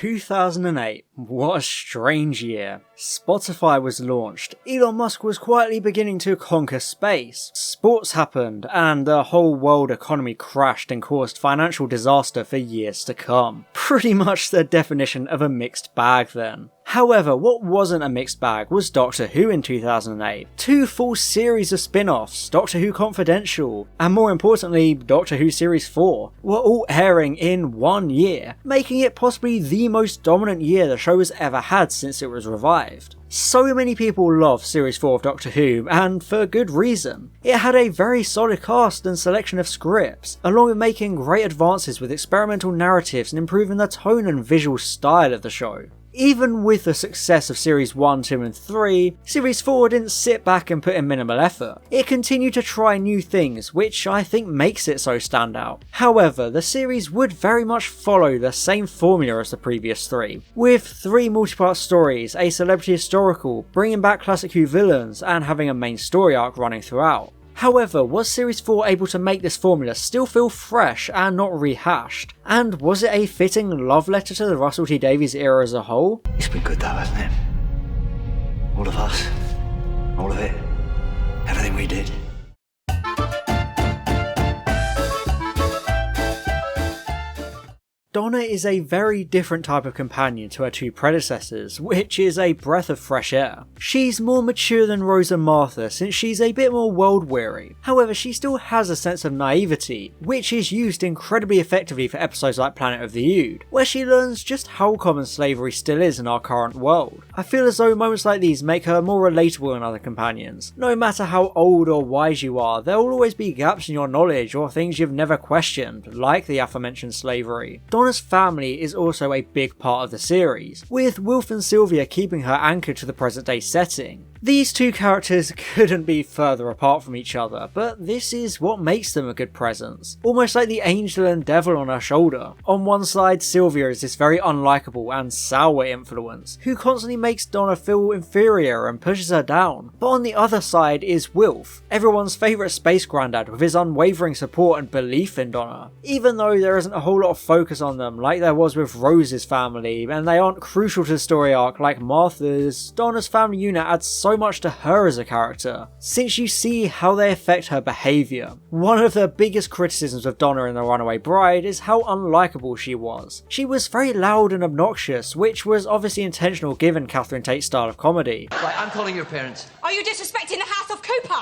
2008. What a strange year. Spotify was launched, Elon Musk was quietly beginning to conquer space, sports happened, and the whole world economy crashed and caused financial disaster for years to come. Pretty much the definition of a mixed bag then. However, what wasn't a mixed bag was Doctor Who in 2008. 2 full series of spin-offs, Doctor Who Confidential, and more importantly, Doctor Who Series 4, were all airing in 1 year, making it possibly the most dominant year the show has ever had since it was revived. So many people love Series 4 of Doctor Who, and for good reason. It had a very solid cast and selection of scripts, along with making great advances with experimental narratives and improving the tone and visual style of the show. Even with the success of Series 1, 2 and 3, Series 4 didn't sit back and put in minimal effort. It continued to try new things, which I think makes it so stand out. However, the series would very much follow the same formula as the previous 3, with 3 multi-part stories, a celebrity historical, bringing back classic Who villains, and having a main story arc running throughout. However, was Series 4 able to make this formula still feel fresh and not rehashed? And was it a fitting love letter to the Russell T Davies era as a whole? It's been good though, hasn't it? All of us. All of it. Everything we did. Donna is a very different type of companion to her 2 predecessors, which is a breath of fresh air. She's more mature than Rose and Martha since she's a bit more world-weary. However, she still has a sense of naivety, which is used incredibly effectively for episodes like Planet of the Ood, where she learns just how common slavery still is in our current world. I feel as though moments like these make her more relatable than other companions. No matter how old or wise you are, there will always be gaps in your knowledge or things you've never questioned, like the aforementioned slavery. Donna's family is also a big part of the series, with Wilf and Sylvia keeping her anchored to the present day setting. These 2 characters couldn't be further apart from each other, but this is what makes them a good presence. Almost like the angel and devil on her shoulder. On one side, Sylvia is this very unlikable and sour influence, who constantly makes Donna feel inferior and pushes her down. But on the other side is Wilf, everyone's favourite space grandad with his unwavering support and belief in Donna. Even though there isn't a whole lot of focus on them like there was with Rose's family, and they aren't crucial to the story arc like Martha's, Donna's family unit adds so much to her as a character, since you see how they affect her behaviour. One of the biggest criticisms of Donna in The Runaway Bride is how unlikable she was. She was very loud and obnoxious, which was obviously intentional given Catherine Tate's style of comedy. Right, I'm calling your parents. Are you disrespecting the House of Cooper?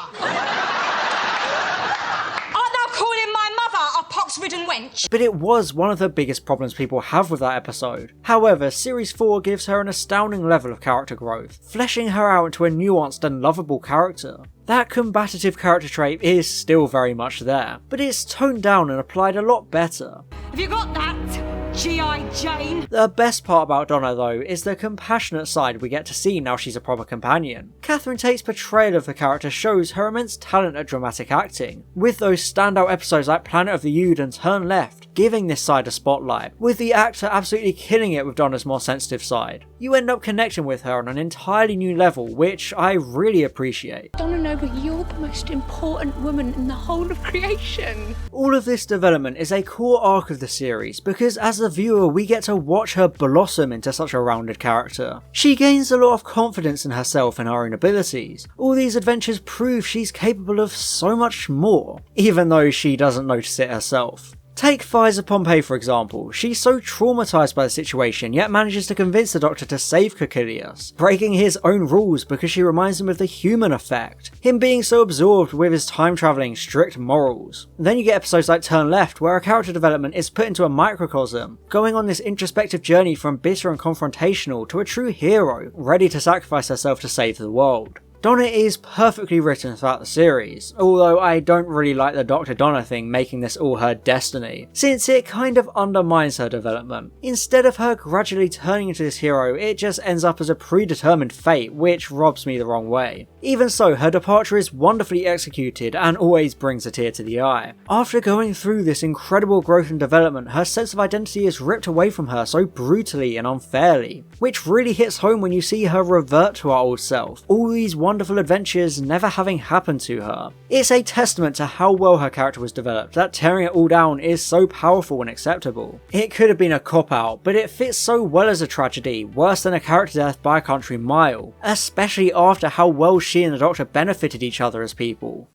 Aren't thou calling my mother a pox-ridden wench? But it was one of the biggest problems people have with that episode. However, Series 4 gives her an astounding level of character growth, fleshing her out into a nuanced and lovable character. That combative character trait is still very much there, but it's toned down and applied a lot better. Have you got that, G.I. Jane? The best part about Donna though is the compassionate side we get to see now she's a proper companion. Catherine Tate's portrayal of the character shows her immense talent at dramatic acting, with those standout episodes like Planet of the Ood and Turn Left giving this side a spotlight, with the actor absolutely killing it with Donna's more sensitive side. You end up connecting with her on an entirely new level, which I really appreciate. Donna Noble, you're the most important woman in the whole of creation. All of this development is a core arc of the series because as a viewer we get to watch her blossom into such a rounded character. She gains a lot of confidence in herself and her own abilities. All these adventures prove she's capable of so much more, even though she doesn't notice it herself. Take Faiza Pompey for example. She's so traumatised by the situation yet manages to convince the Doctor to save Caecilius, breaking his own rules because she reminds him of the human effect, him being so absorbed with his time travelling strict morals. Then you get episodes like Turn Left where her character development is put into a microcosm, going on this introspective journey from bitter and confrontational to a true hero, ready to sacrifice herself to save the world. Donna is perfectly written throughout the series, although I don't really like the Dr. Donna thing making this all her destiny, since it kind of undermines her development. Instead of her gradually turning into this hero, it just ends up as a predetermined fate, which rubs me the wrong way. Even so, her departure is wonderfully executed and always brings a tear to the eye. After going through this incredible growth and development, her sense of identity is ripped away from her so brutally and unfairly, which really hits home when you see her revert to her old self. All these wonderful wonderful adventures never having happened to her. It's a testament to how well her character was developed that tearing it all down is so powerful and acceptable. It could have been a cop-out, but it fits so well as a tragedy, worse than a character death by a country mile, especially after how well she and the Doctor benefited each other as people.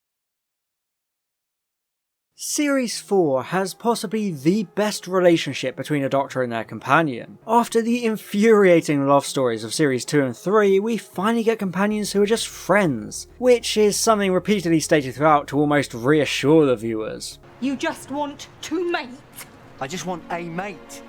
Series 4 has possibly the best relationship between a Doctor and their companion. After the infuriating love stories of Series 2 and 3, we finally get companions who are just friends, which is something repeatedly stated throughout to almost reassure the viewers. You just want to mate. I just want a mate.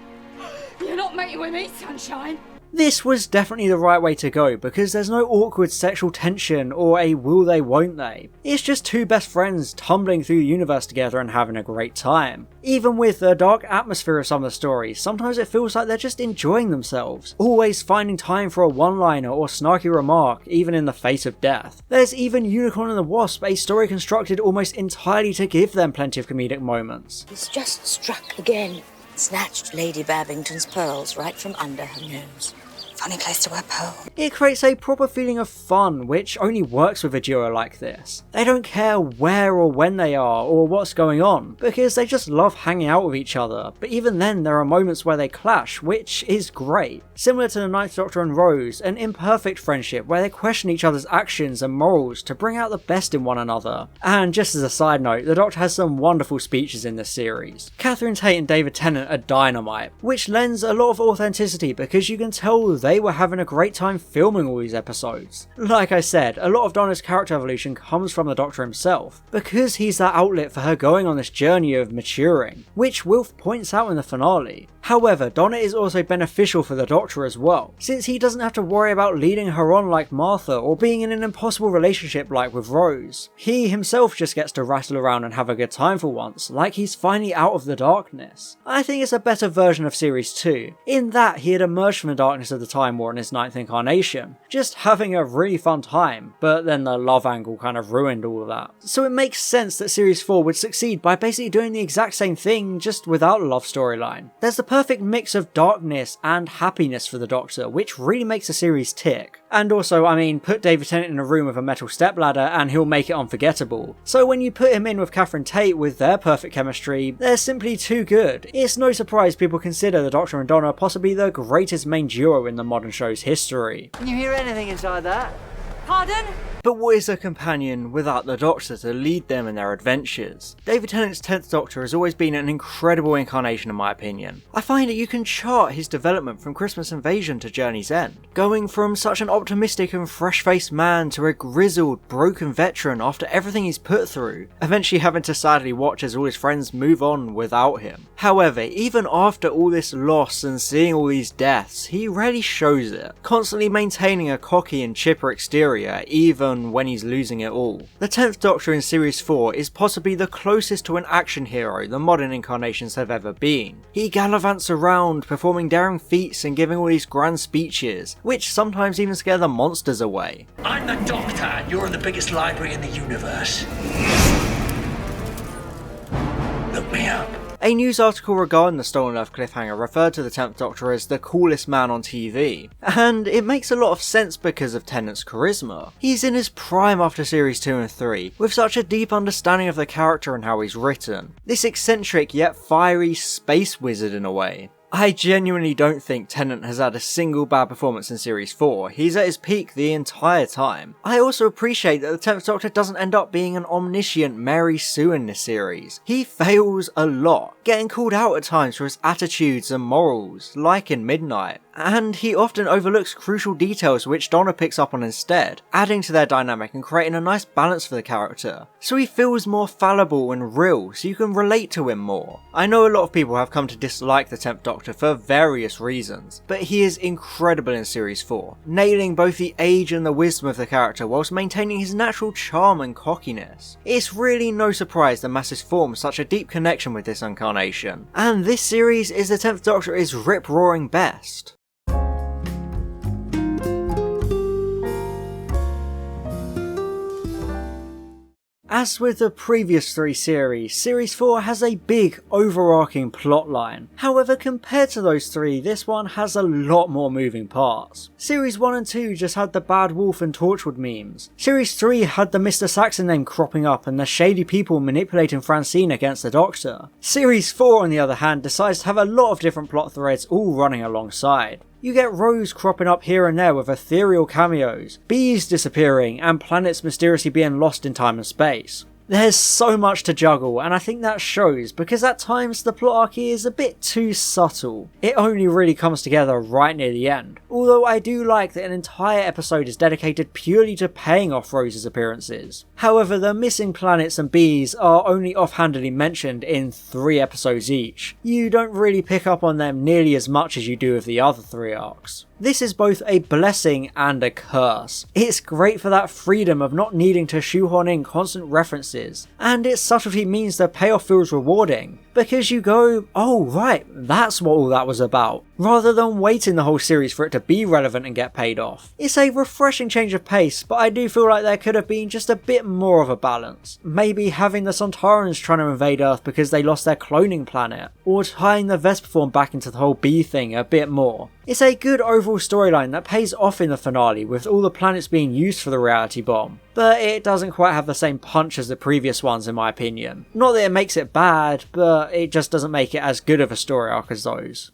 You're not mating with me, sunshine. This was definitely the right way to go because there's no awkward sexual tension or a will they won't they. It's just two best friends tumbling through the universe together and having a great time. Even with the dark atmosphere of some of the stories, sometimes it feels like they're just enjoying themselves, always finding time for a one-liner or snarky remark even in the face of death. There's even Unicorn and the Wasp, a story constructed almost entirely to give them plenty of comedic moments. He's just struck again. Snatched Lady Babington's pearls right from under her nose. Funny place to wear pearls. It creates a proper feeling of fun, which only works with a duo like this. They don't care where or when they are or what's going on, because they just love hanging out with each other, but even then there are moments where they clash, which is great. Similar to the Ninth Doctor and Rose, an imperfect friendship where they question each other's actions and morals to bring out the best in one another. And just as a side note, the Doctor has some wonderful speeches in this series. Catherine Tate and David Tennant are dynamite, which lends a lot of authenticity because you can tell they were having a great time filming all these episodes. Like I said, a lot of Donna's character evolution comes from the Doctor himself, because he's that outlet for her going on this journey of maturing, which Wilf points out in the finale. However, Donna is also beneficial for the Doctor as well, since he doesn't have to worry about leading her on like Martha or being in an impossible relationship like with Rose. He himself just gets to rattle around and have a good time for once, like he's finally out of the darkness. I think it's a better version of Series 2, in that he had emerged from the darkness of the Time War in his 9th incarnation, just having a really fun time, but then the love angle kind of ruined all of that. So it makes sense that Series 4 would succeed by basically doing the exact same thing, just without a love storyline. There's the perfect mix of darkness and happiness for the Doctor, which really makes the series tick. And also, I mean, put David Tennant in a room with a metal stepladder and he'll make it unforgettable. So when you put him in with Catherine Tate with their perfect chemistry, they're simply too good. It's no surprise people consider the Doctor and Donna possibly the greatest main duo in the modern show's history. Can you hear anything inside that? Pardon? But what is a companion without the Doctor to lead them in their adventures? David Tennant's 10th Doctor has always been an incredible incarnation in my opinion. I find that you can chart his development from Christmas Invasion to Journey's End, going from such an optimistic and fresh-faced man to a grizzled, broken veteran after everything he's put through, eventually having to sadly watch as all his friends move on without him. However, even after all this loss and seeing all these deaths, he rarely shows it, constantly maintaining a cocky and chipper exterior even when he's losing it all. The 10th Doctor in Series 4 is possibly the closest to an action hero the modern incarnations have ever been. He gallivants around, performing daring feats and giving all these grand speeches, which sometimes even scare the monsters away. I'm the Doctor, and you're in the biggest library in the universe. Look me up. A news article regarding the Stolen Earth cliffhanger referred to the 10th Doctor as the coolest man on TV, and it makes a lot of sense because of Tennant's charisma. He's in his prime after Series 2 and 3, with such a deep understanding of the character and how he's written. This eccentric yet fiery space wizard in a way. I genuinely don't think Tennant has had a single bad performance in Series 4, he's at his peak the entire time. I also appreciate that the 10th Doctor doesn't end up being an omniscient Mary Sue in this series. He fails a lot, getting called out at times for his attitudes and morals, like in Midnight. And he often overlooks crucial details which Donna picks up on instead, adding to their dynamic and creating a nice balance for the character. So he feels more fallible and real, so you can relate to him more. I know a lot of people have come to dislike the 10th Doctor for various reasons, but he is incredible in Series 4, nailing both the age and the wisdom of the character whilst maintaining his natural charm and cockiness. It's really no surprise that Massis formed such a deep connection with this incarnation, and this series is the 10th Doctor at his rip-roaring best. As with the previous 3 series, Series 4 has a big overarching plotline. However, compared to those 3, this one has a lot more moving parts. Series 1 and 2 just had the Bad Wolf and Torchwood memes. Series 3 had the Mr. Saxon name cropping up and the shady people manipulating Francine against the Doctor. Series 4 on the other hand decides to have a lot of different plot threads all running alongside. You get Rose cropping up here and there with ethereal cameos, bees disappearing, and planets mysteriously being lost in time and space. There's so much to juggle, and I think that shows because at times the plot arc is a bit too subtle. It only really comes together right near the end, although I do like that an entire episode is dedicated purely to paying off Rose's appearances. However, the missing planets and bees are only offhandedly mentioned in 3 episodes each. You don't really pick up on them nearly as much as you do with the other 3 arcs. This is both a blessing and a curse. It's great for that freedom of not needing to shoehorn in constant references, and its subtlety means the payoff feels rewarding, because you go, oh right, that's what all that was about, rather than waiting the whole series for it to be relevant and get paid off. It's a refreshing change of pace, but I do feel like there could have been just a bit more of a balance. Maybe having the Sontarans trying to invade Earth because they lost their cloning planet, or tying the Vesperform back into the whole bee thing a bit more. It's a good overall storyline that pays off in the finale with all the planets being used for the reality bomb, but it doesn't quite have the same punch as the previous ones in my opinion. Not that it makes it bad, but it just doesn't make it as good of a story arc as those.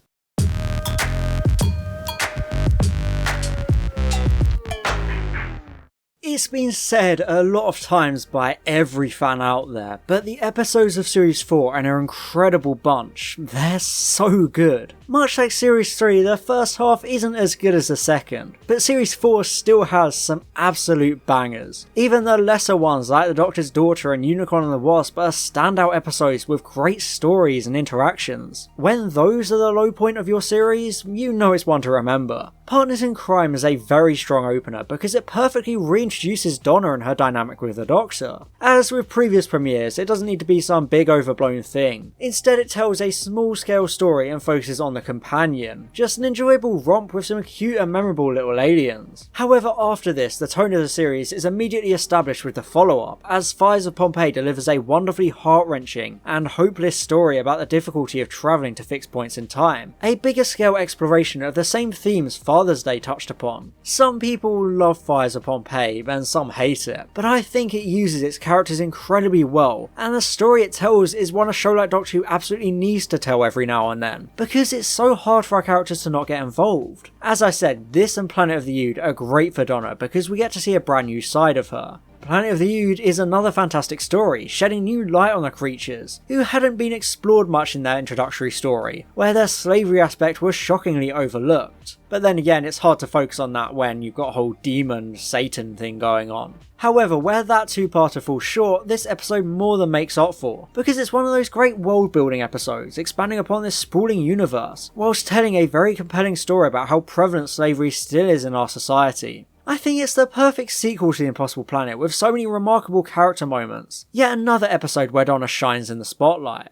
It's been said a lot of times by every fan out there, but the episodes of Series 4 are an incredible bunch. They're so good. Much like Series 3, the first half isn't as good as the second, but Series 4 still has some absolute bangers. Even the lesser ones like The Doctor's Daughter and Unicorn and the Wasp are standout episodes with great stories and interactions. When those are the low point of your series, you know it's one to remember. Partners in Crime is a very strong opener because it perfectly reintroduces Donna and her dynamic with the Doctor. As with previous premieres, it doesn't need to be some big overblown thing. Instead, it tells a small scale story and focuses on the companion. Just an enjoyable romp with some cute and memorable little aliens. However, after this, the tone of the series is immediately established with the follow-up, as Fires of Pompeii delivers a wonderfully heart-wrenching and hopeless story about the difficulty of travelling to fixed points in time. A bigger scale exploration of the same themes Father's Day touched upon. Some people love Fires of Pompeii and some hate it, but I think it uses its characters incredibly well, and the story it tells is one a show like Doctor Who absolutely needs to tell every now and then, because it's so hard for our characters to not get involved. As I said, this and Planet of the Ood are great for Donna because we get to see a brand new side of her. Planet of the Ood is another fantastic story, shedding new light on the creatures, who hadn't been explored much in their introductory story, where their slavery aspect was shockingly overlooked. But then again, it's hard to focus on that when you've got a whole demon, Satan thing going on. However, where that two-parter falls short, this episode more than makes up for, because it's one of those great world-building episodes, expanding upon this sprawling universe, whilst telling a very compelling story about how prevalent slavery still is in our society. I think it's the perfect sequel to The Impossible Planet with so many remarkable character moments. Yet another episode where Donna shines in the spotlight.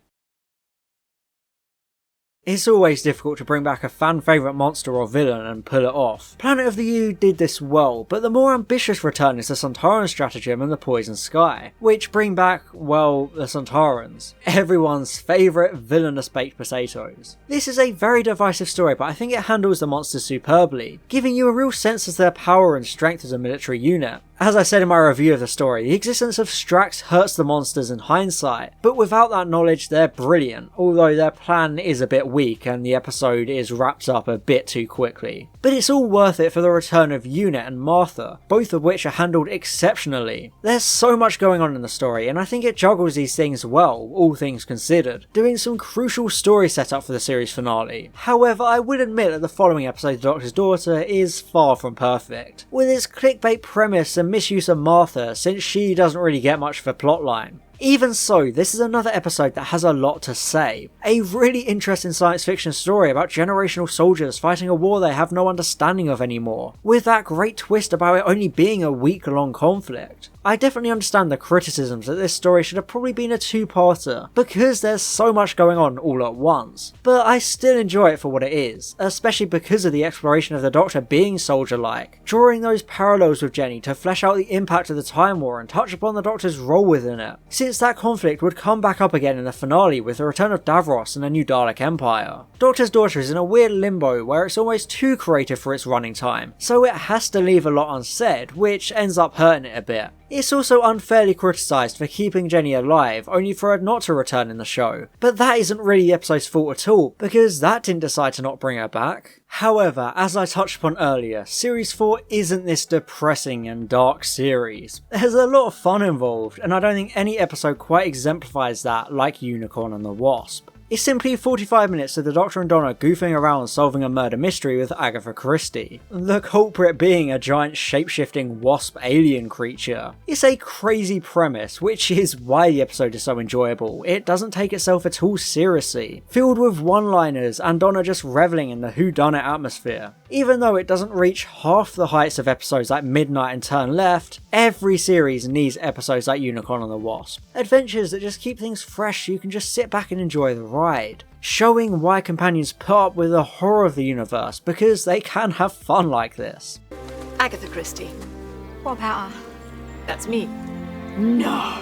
It's always difficult to bring back a fan favourite monster or villain and pull it off. Planet of the Ood did this well, but the more ambitious return is the Sontaran stratagem and the Poison Sky, which bring back, well, the Sontarans, everyone's favourite villainous baked potatoes. This is a very divisive story, but I think it handles the monsters superbly, giving you a real sense of their power and strength as a military unit. As I said in my review of the story, the existence of Strax hurts the monsters in hindsight, but without that knowledge they're brilliant, although their plan is a bit weak and the episode is wrapped up a bit too quickly. But it's all worth it for the return of Unit and Martha, both of which are handled exceptionally. There's so much going on in the story, and I think it juggles these things well, all things considered, doing some crucial story setup for the series finale. However, I would admit that the following episode, The Doctor's Daughter, is far from perfect, with its clickbait premise and misuse of Martha, since she doesn't really get much of a plotline. Even so, this is another episode that has a lot to say. A really interesting science fiction story about generational soldiers fighting a war they have no understanding of anymore, with that great twist about it only being a week-long conflict. I definitely understand the criticisms that this story should have probably been a two-parter, because there's so much going on all at once, but I still enjoy it for what it is, especially because of the exploration of the Doctor being soldier-like, drawing those parallels with Jenny to flesh out the impact of the Time War and touch upon the Doctor's role within it, since that conflict would come back up again in the finale with the return of Davros and a new Dalek Empire. Doctor's Daughter is in a weird limbo where it's almost too creative for its running time, so it has to leave a lot unsaid, which ends up hurting it a bit. It's also unfairly criticised for keeping Jenny alive, only for her not to return in the show, but that isn't really the episode's fault at all, because that didn't decide to not bring her back. However, as I touched upon earlier, Series 4 isn't this depressing and dark series. There's a lot of fun involved, and I don't think any episode quite exemplifies that like Unicorn and the Wasp. It's simply 45 minutes of the Doctor and Donna goofing around solving a murder mystery with Agatha Christie, the culprit being a giant shape-shifting wasp alien creature. It's a crazy premise, which is why the episode is so enjoyable. It doesn't take itself at all seriously, filled with one-liners and Donna just reveling in the whodunit atmosphere. Even though it doesn't reach half the heights of episodes like Midnight and Turn Left, every series needs episodes like Unicorn and the Wasp. Adventures that just keep things fresh so you can just sit back and enjoy the ride, showing why companions put up with the horror of the universe because they can have fun like this. Agatha Christie. What about her? That's me. No.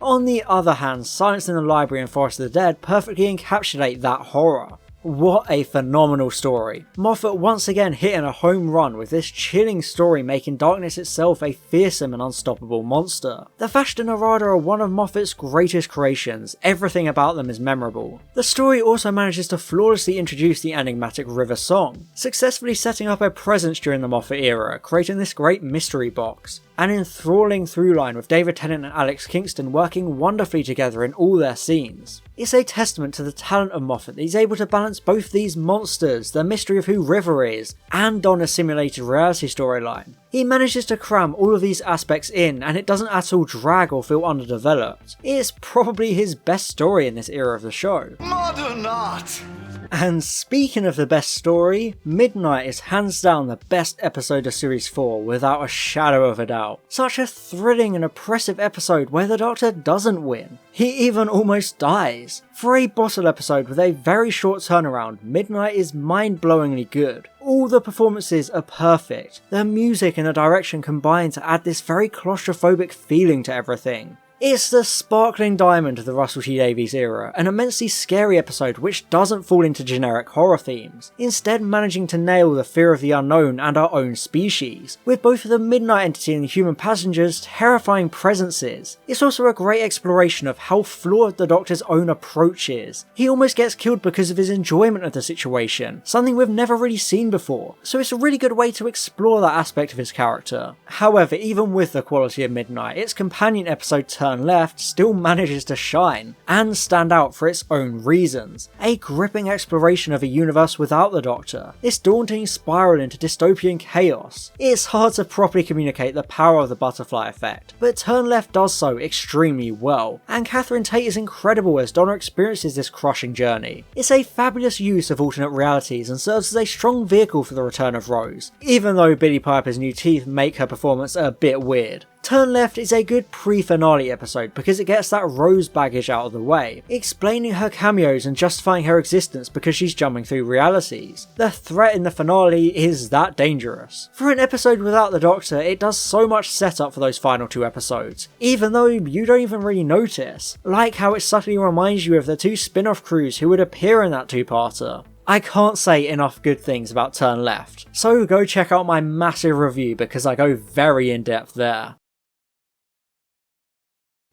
On the other hand, Silence in the Library and Forest of the Dead perfectly encapsulate that horror. What a phenomenal story. Moffat once again hitting a home run with this chilling story making darkness itself a fearsome and unstoppable monster. The Vashta Nerada are one of Moffat's greatest creations, everything about them is memorable. The story also manages to flawlessly introduce the enigmatic River Song, successfully setting up a presence during the Moffat era, creating this great mystery box. An enthralling throughline with David Tennant and Alex Kingston working wonderfully together in all their scenes. It's a testament to the talent of Moffat that he's able to balance both these monsters, the mystery of who River is, and Donna's simulated reality storyline. He manages to cram all of these aspects in and it doesn't at all drag or feel underdeveloped. It's probably his best story in this era of the show. Modern art! And speaking of the best story, Midnight is hands down the best episode of Series 4 without a shadow of a doubt. Such a thrilling and oppressive episode where the Doctor doesn't win. He even almost dies. For a bottle episode with a very short turnaround, Midnight is mind-blowingly good. All the performances are perfect. The music and the direction combine to add this very claustrophobic feeling to everything. It's the sparkling diamond of the Russell T Davies era, an immensely scary episode which doesn't fall into generic horror themes, instead managing to nail the fear of the unknown and our own species, with both the Midnight entity and the human passengers terrifying presences. It's also a great exploration of how flawed the Doctor's own approach is. He almost gets killed because of his enjoyment of the situation, something we've never really seen before, so it's a really good way to explore that aspect of his character. However, even with the quality of Midnight, its companion episode Turn Left still manages to shine and stand out for its own reasons. A gripping exploration of a universe without the Doctor, this daunting spiral into dystopian chaos. It's hard to properly communicate the power of the butterfly effect, but Turn Left does so extremely well, and Catherine Tate is incredible as Donna experiences this crushing journey. It's a fabulous use of alternate realities and serves as a strong vehicle for the return of Rose, even though Billie Piper's new teeth make her performance a bit weird. Turn Left is a good pre-finale episode because it gets that Rose baggage out of the way, explaining her cameos and justifying her existence because she's jumping through realities. The threat in the finale is that dangerous. For an episode without the Doctor, it does so much setup for those final two episodes, even though you don't even really notice, like how it subtly reminds you of the two spin-off crews who would appear in that two-parter. I can't say enough good things about Turn Left, so go check out my massive review because I go very in-depth there.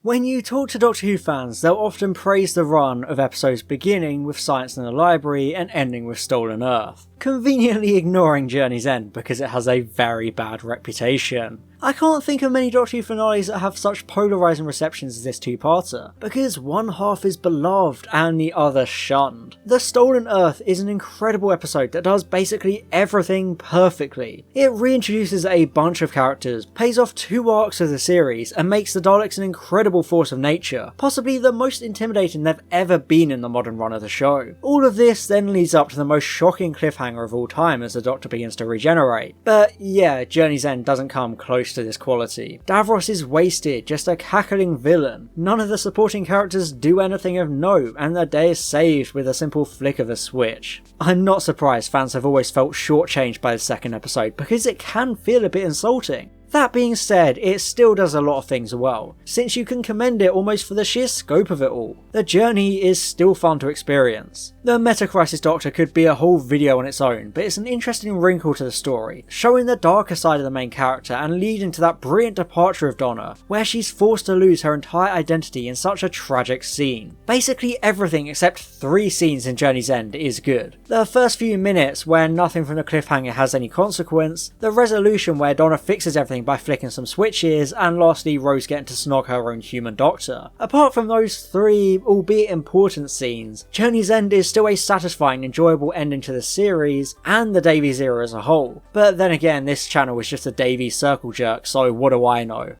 When you talk to Doctor Who fans, they'll often praise the run of episodes beginning with Silence in the Library and ending with Stolen Earth, conveniently ignoring Journey's End because it has a very bad reputation. I can't think of many Doctor Who finales that have such polarising receptions as this two-parter, because one half is beloved and the other shunned. The Stolen Earth is an incredible episode that does basically everything perfectly. It reintroduces a bunch of characters, pays off two arcs of the series, and makes the Daleks an incredible force of nature, possibly the most intimidating they've ever been in the modern run of the show. All of this then leads up to the most shocking cliffhanger cliffhanger of all time as the Doctor begins to regenerate. But yeah, Journey's End doesn't come close to this quality. Davros is wasted, just a cackling villain. None of the supporting characters do anything of note, and the day is saved with a simple flick of a switch. I'm not surprised fans have always felt shortchanged by the second episode, because it can feel a bit insulting. That being said, it still does a lot of things well, since you can commend it almost for the sheer scope of it all. The journey is still fun to experience. The Meta-Crisis Doctor could be a whole video on its own, but it's an interesting wrinkle to the story, showing the darker side of the main character and leading to that brilliant departure of Donna, where she's forced to lose her entire identity in such a tragic scene. Basically everything except 3 scenes in Journey's End is good. The first few minutes, where nothing from the cliffhanger has any consequence, the resolution where Donna fixes everything by flicking some switches, and lastly Rose getting to snog her own human doctor. Apart from those 3, albeit important scenes, Journey's End is still a satisfying, enjoyable ending to the series and the Davies era as a whole. But then again, this channel is just a Davies circle jerk, so what do I know?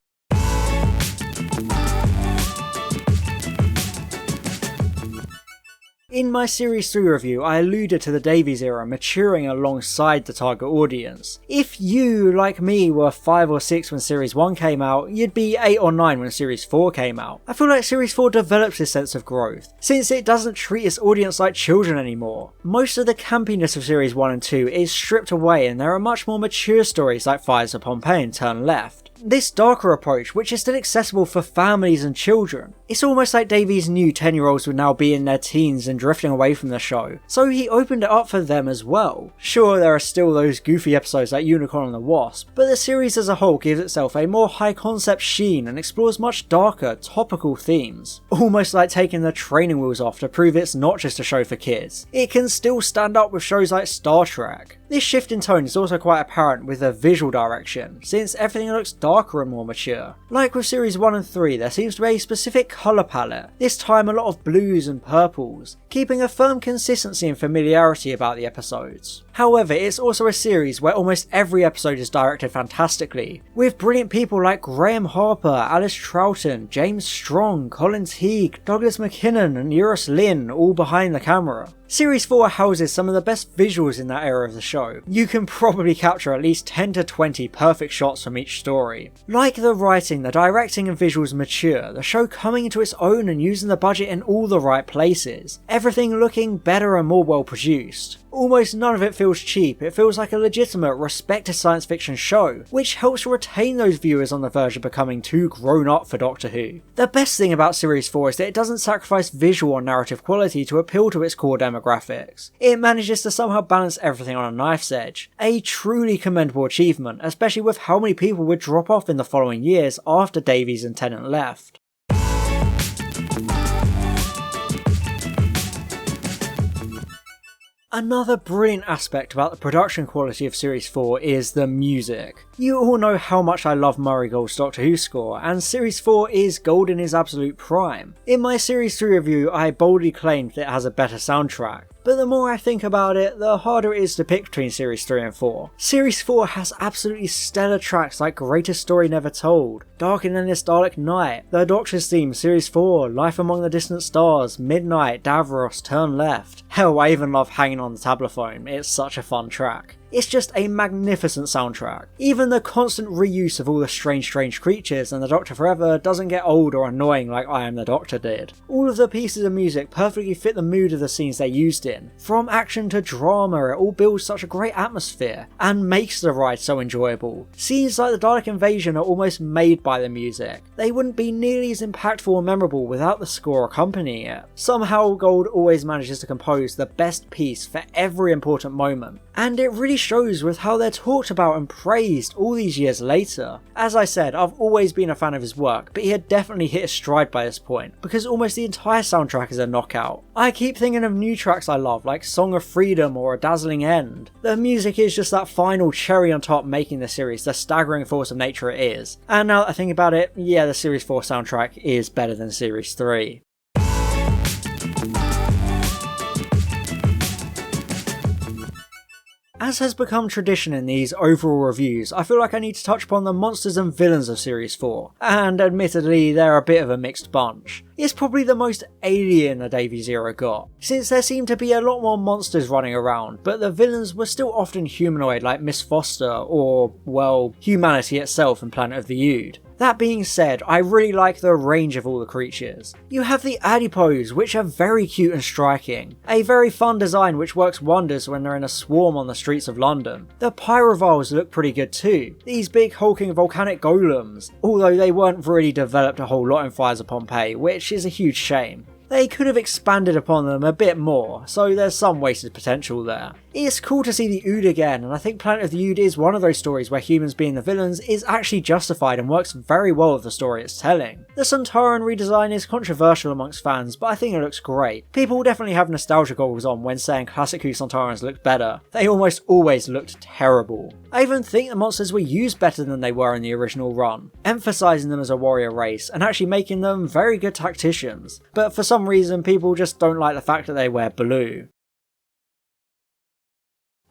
In my Series 3 review, I alluded to the Davies era maturing alongside the target audience. If you, like me, were 5 or 6 when Series 1 came out, you'd be 8 or 9 when Series 4 came out. I feel like Series 4 develops this sense of growth, since it doesn't treat its audience like children anymore. Most of the campiness of Series 1 and 2 is stripped away, and there are much more mature stories like Fires of Pompeii and Turn Left. This darker approach, which is still accessible for families and children. It's almost like Davies knew 10-year-olds would now be in their teens and drifting away from the show, so he opened it up for them as well. Sure, there are still those goofy episodes like Unicorn and the Wasp, but the series as a whole gives itself a more high concept sheen and explores much darker, topical themes. Almost like taking the training wheels off to prove it's not just a show for kids. It can still stand up with shows like Star Trek. This shift in tone is also quite apparent with the visual direction, since everything looks darker and more mature. Like with Series 1 and 3, there seems to be a specific colour palette, this time a lot of blues and purples, keeping a firm consistency and familiarity about the episodes. However, it's also a series where almost every episode is directed fantastically, with brilliant people like Graham Harper, Alice Troughton, James Strong, Colin Teague, Douglas McKinnon and Eurus Lynn all behind the camera. Series 4 houses some of the best visuals in that era of the show. You can probably capture at least 10 to 20 perfect shots from each story. Like the writing, the directing and visuals mature, the show coming into its own and using the budget in all the right places. Everything looking better and more well produced. Almost none of it feels cheap, it feels like a legitimate, respected science fiction show, which helps retain those viewers on the verge of becoming too grown up for Doctor Who. The best thing about Series 4 is that it doesn't sacrifice visual or narrative quality to appeal to its core demographics. It manages to somehow balance everything on a knife's edge. A truly commendable achievement, especially with how many people would drop off in the following years after Davies and Tennant left. Another brilliant aspect about the production quality of Series 4 is the music. You all know how much I love Murray Gold's Doctor Who score, and Series 4 is gold in his absolute prime. In my Series 3 review, I boldly claimed that it has a better soundtrack. But the more I think about it, the harder it is to pick between Series 3 and 4. Series 4 has absolutely stellar tracks like Greatest Story Never Told, Dark and Endless Dalek Night, The Doctor's Theme, Series 4, Life Among the Distant Stars, Midnight, Davros, Turn Left. Hell, I even love Hanging on the Tablophone, it's such a fun track. It's just a magnificent soundtrack. Even the constant reuse of all the strange creatures and the Doctor Forever doesn't get old or annoying like I Am the Doctor did. All of the pieces of music perfectly fit the mood of the scenes they're used in. From action to drama, it all builds such a great atmosphere and makes the ride so enjoyable. Scenes like the Dalek invasion are almost made by the music. They wouldn't be nearly as impactful or memorable without the score accompanying it. Somehow Gold always manages to compose the best piece for every important moment. And it really shows with how they're talked about and praised all these years later. As I said, I've always been a fan of his work, but he had definitely hit a stride by this point, because almost the entire soundtrack is a knockout. I keep thinking of new tracks I love, like Song of Freedom or A Dazzling End. The music is just that final cherry on top, making the series the staggering force of nature it is. And now that I think about it, yeah, the Series 4 soundtrack is better than Series 3. As has become tradition in these overall reviews, I feel like I need to touch upon the monsters and villains of Series 4, and admittedly they're a bit of a mixed bunch. It's probably the most alien the Davies era got, since there seemed to be a lot more monsters running around, but the villains were still often humanoid like Miss Foster or, well, humanity itself in Planet of the Ood. That being said, I really like the range of all the creatures. You have the adipose, which are very cute and striking. A very fun design which works wonders when they're in a swarm on the streets of London. The pyroviles look pretty good too. These big hulking volcanic golems, although they weren't really developed a whole lot in Fires of Pompeii, which is a huge shame. They could have expanded upon them a bit more, so there's some wasted potential there. It's cool to see the Ood again, and I think Planet of the Ood is one of those stories where humans being the villains is actually justified and works very well with the story it's telling. The Sontaran redesign is controversial amongst fans, but I think it looks great. People definitely have nostalgia goggles on when saying classic Who Sontarans looked better. They almost always looked terrible. I even think the monsters were used better than they were in the original run, emphasising them as a warrior race and actually making them very good tacticians. But for some reason people just don't like the fact that they wear blue.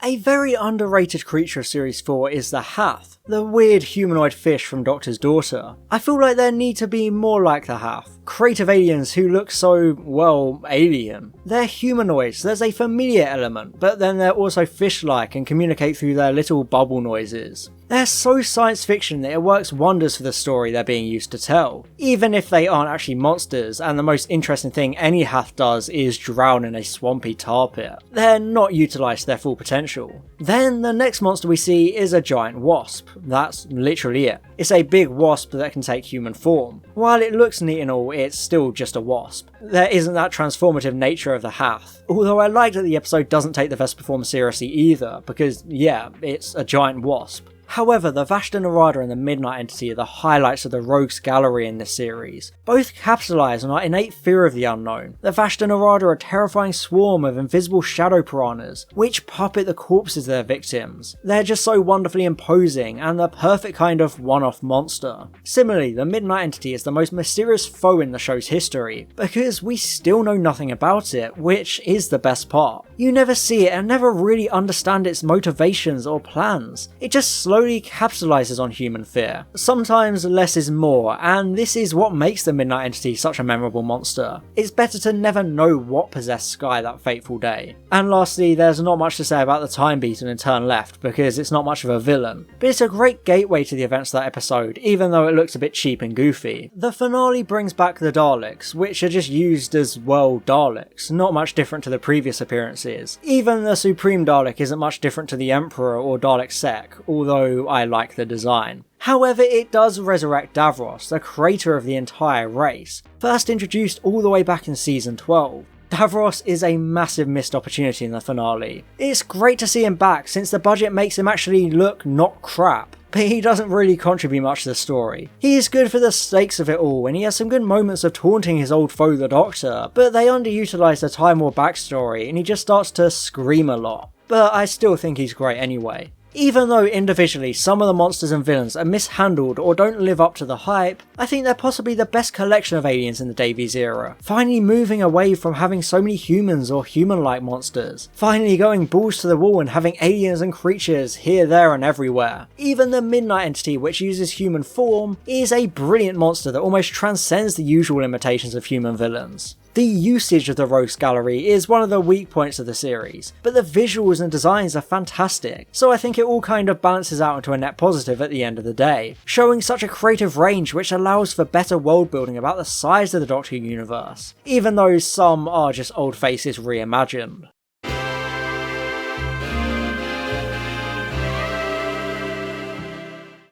A very underrated creature of Series 4 is the Hath, the weird humanoid fish from Doctor's Daughter. I feel like there need to be more like the Hath, creative aliens who look so, well, alien. They're humanoids, there's a familiar element, but then they're also fish-like and communicate through their little bubble noises. They're so science fiction that it works wonders for the story they're being used to tell, even if they aren't actually monsters and the most interesting thing any Hath does is drown in a swampy tar pit. They're not utilised to their full potential. Then the next monster we see is a giant wasp. That's literally it. It's a big wasp that can take human form. While it looks neat and all, it's still just a wasp. There isn't that transformative nature of the Hath, although I like that the episode doesn't take the Vesperform seriously either, because yeah, it's a giant wasp. However, the Vashta Nerada and the Midnight Entity are the highlights of the Rogues Gallery in this series. Both capitalise on our innate fear of the unknown. The Vashta Nerada are a terrifying swarm of invisible shadow piranhas, which puppet the corpses of their victims. They're just so wonderfully imposing, and the perfect kind of one-off monster. Similarly, the Midnight Entity is the most mysterious foe in the show's history, because we still know nothing about it, which is the best part. You never see it and never really understand its motivations or plans. It just slowly capitalizes on human fear. Sometimes less is more, and this is what makes the Midnight Entity such a memorable monster. It's better to never know what possessed Skye that fateful day. And lastly, there's not much to say about the Time Beetle in Turn Left, because it's not much of a villain, but it's a great gateway to the events of that episode, even though it looks a bit cheap and goofy. The finale brings back the Daleks, which are just used as, well, Daleks, not much different to the previous appearances. Even the Supreme Dalek isn't much different to the Emperor or Dalek Sec, although I like the design. However, it does resurrect Davros, the creator of the entire race, first introduced all the way back in season 12. Davros is a massive missed opportunity in the finale. It's great to see him back since the budget makes him actually look not crap, but he doesn't really contribute much to the story. He is good for the stakes of it all, and he has some good moments of taunting his old foe the Doctor, but they underutilise the Time War backstory and he just starts to scream a lot. But I still think he's great anyway. Even though individually some of the monsters and villains are mishandled or don't live up to the hype, I think they're possibly the best collection of aliens in the Davies era. Finally moving away from having so many humans or human-like monsters. Finally going balls to the wall and having aliens and creatures here, there and everywhere. Even the Midnight Entity, which uses human form, is a brilliant monster that almost transcends the usual limitations of human villains. The usage of the Rogues Gallery is one of the weak points of the series, but the visuals and designs are fantastic, so I think it all kind of balances out into a net positive at the end of the day, showing such a creative range which allows for better world building about the size of the Doctor Who universe, even though some are just old faces reimagined.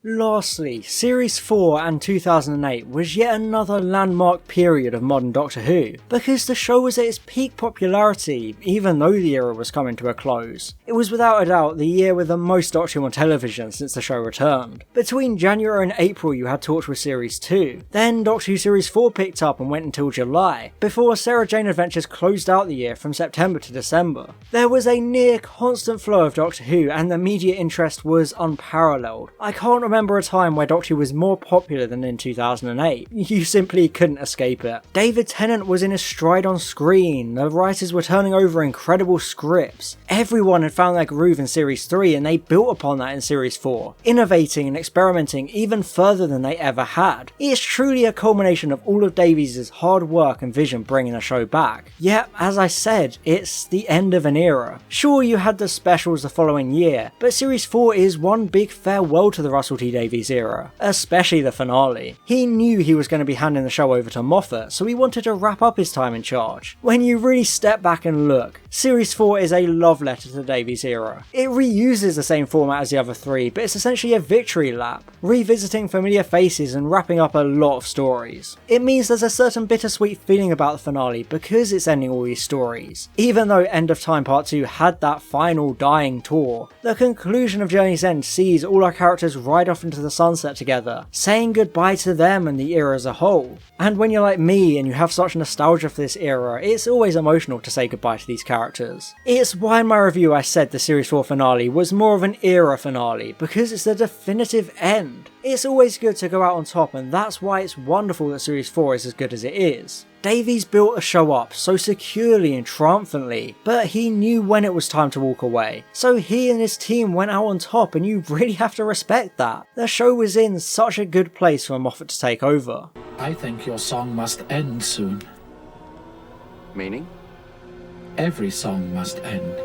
Lastly, Series 4 and 2008 was yet another landmark period of modern Doctor Who, because the show was at its peak popularity, even though the era was coming to a close. It was without a doubt the year with the most Doctor Who on television since the show returned. Between January and April you had Torchwood Series 2, then Doctor Who Series 4 picked up and went until July, before Sarah Jane Adventures closed out the year from September to December. There was a near constant flow of Doctor Who and the media interest was unparalleled. I can't remember a time where Doctor Who was more popular than in 2008. You simply couldn't escape it. David Tennant was in his stride on screen, the writers were turning over incredible scripts. Everyone had found their groove in Series 3 and they built upon that in Series 4, innovating and experimenting even further than they ever had. It is truly a culmination of all of Davies' hard work and vision bringing the show back. Yet, as I said, it's the end of an era. Sure, you had the specials the following year, but Series 4 is one big farewell to the Russell T Davies era, especially the finale. He knew he was going to be handing the show over to Moffat, so he wanted to wrap up his time in charge. When you really step back and look, Series 4 is a love letter to the Davies era. It reuses the same format as the other three, but it's essentially a victory lap, revisiting familiar faces and wrapping up a lot of stories. It means there's a certain bittersweet feeling about the finale because it's ending all these stories. Even though End of Time Part 2 had that final dying tour, the conclusion of Journey's End sees all our characters ride off into the sunset together, saying goodbye to them and the era as a whole. And when you're like me and you have such nostalgia for this era, it's always emotional to say goodbye to these characters. It's why in my review I said the Series 4 finale was more of an era finale, because it's the definitive end. It's always good to go out on top, and that's why it's wonderful that Series 4 is as good as it is. Davies built a show up so securely and triumphantly, but he knew when it was time to walk away. So he and his team went out on top, and you really have to respect that. The show was in such a good place for Moffat to take over. I think your song must end soon. Meaning? Every song must end.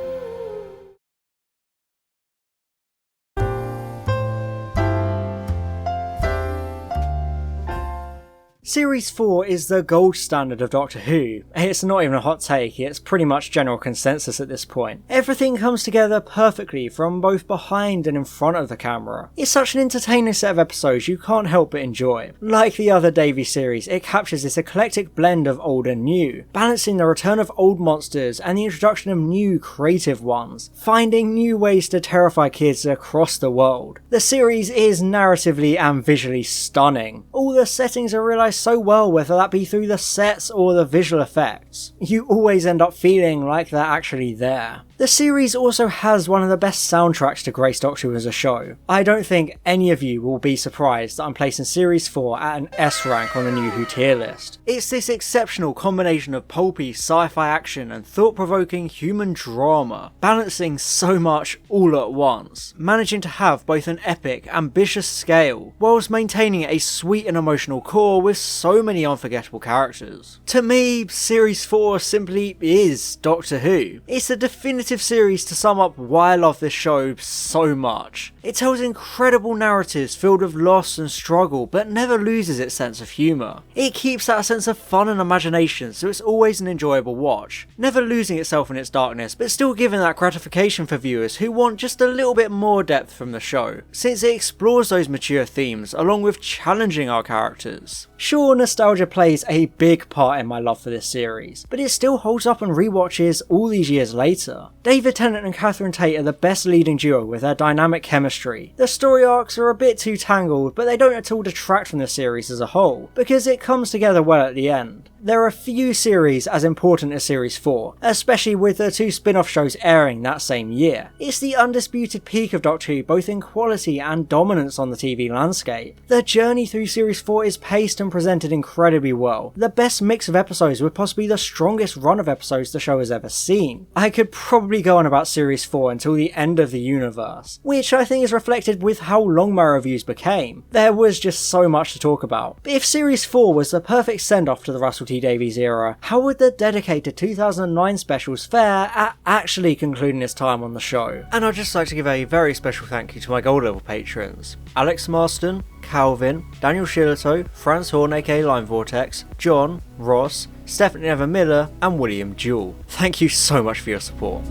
Series 4 is the gold standard of Doctor Who. It's not even a hot take, it's pretty much general consensus at this point. Everything comes together perfectly from both behind and in front of the camera. It's such an entertaining set of episodes you can't help but enjoy. Like the other Davies series, it captures this eclectic blend of old and new, balancing the return of old monsters and the introduction of new creative ones, finding new ways to terrify kids across the world. The series is narratively and visually stunning. All the settings are realised so well, whether that be through the sets or the visual effects. You always end up feeling like they're actually there. The series also has one of the best soundtracks to grace Doctor Who as a show. I don't think any of you will be surprised that I'm placing Series 4 at an S rank on the New Who tier list. It's this exceptional combination of pulpy sci-fi action and thought-provoking human drama, balancing so much all at once, managing to have both an epic, ambitious scale, whilst maintaining a sweet and emotional core with so many unforgettable characters. To me, Series 4 simply is Doctor Who. It's the definitive series to sum up why I love this show so much. It tells incredible narratives filled with loss and struggle, but never loses its sense of humour. It keeps that sense of fun and imagination, so it's always an enjoyable watch, never losing itself in its darkness, but still giving that gratification for viewers who want just a little bit more depth from the show, since it explores those mature themes along with challenging our characters. Sure, nostalgia plays a big part in my love for this series, but it still holds up on rewatches all these years later. David Tennant and Catherine Tate are the best leading duo with their dynamic chemistry. The story arcs are a bit too tangled, but they don't at all detract from the series as a whole, because it comes together well at the end. There are few series as important as Series 4, especially with the two spin-off shows airing that same year. It's the undisputed peak of Doctor Who both in quality and dominance on the TV landscape. The journey through Series 4 is paced and presented incredibly well, the best mix of episodes with possibly the strongest run of episodes the show has ever seen. I could probably go on about Series 4 until the end of the universe, which I think is reflected with how long my reviews became. There was just so much to talk about. But if Series 4 was the perfect send-off to the Russell T Davies era, how would the dedicated 2009 specials fare at actually concluding its time on the show? And I'd just like to give a very special thank you to my gold level patrons: Alex Marston, Calvin, Daniel Shillito, Franz Horn aka Line Vortex, John, Ross, Stephanie Evan Miller and William Jewell. Thank you so much for your support.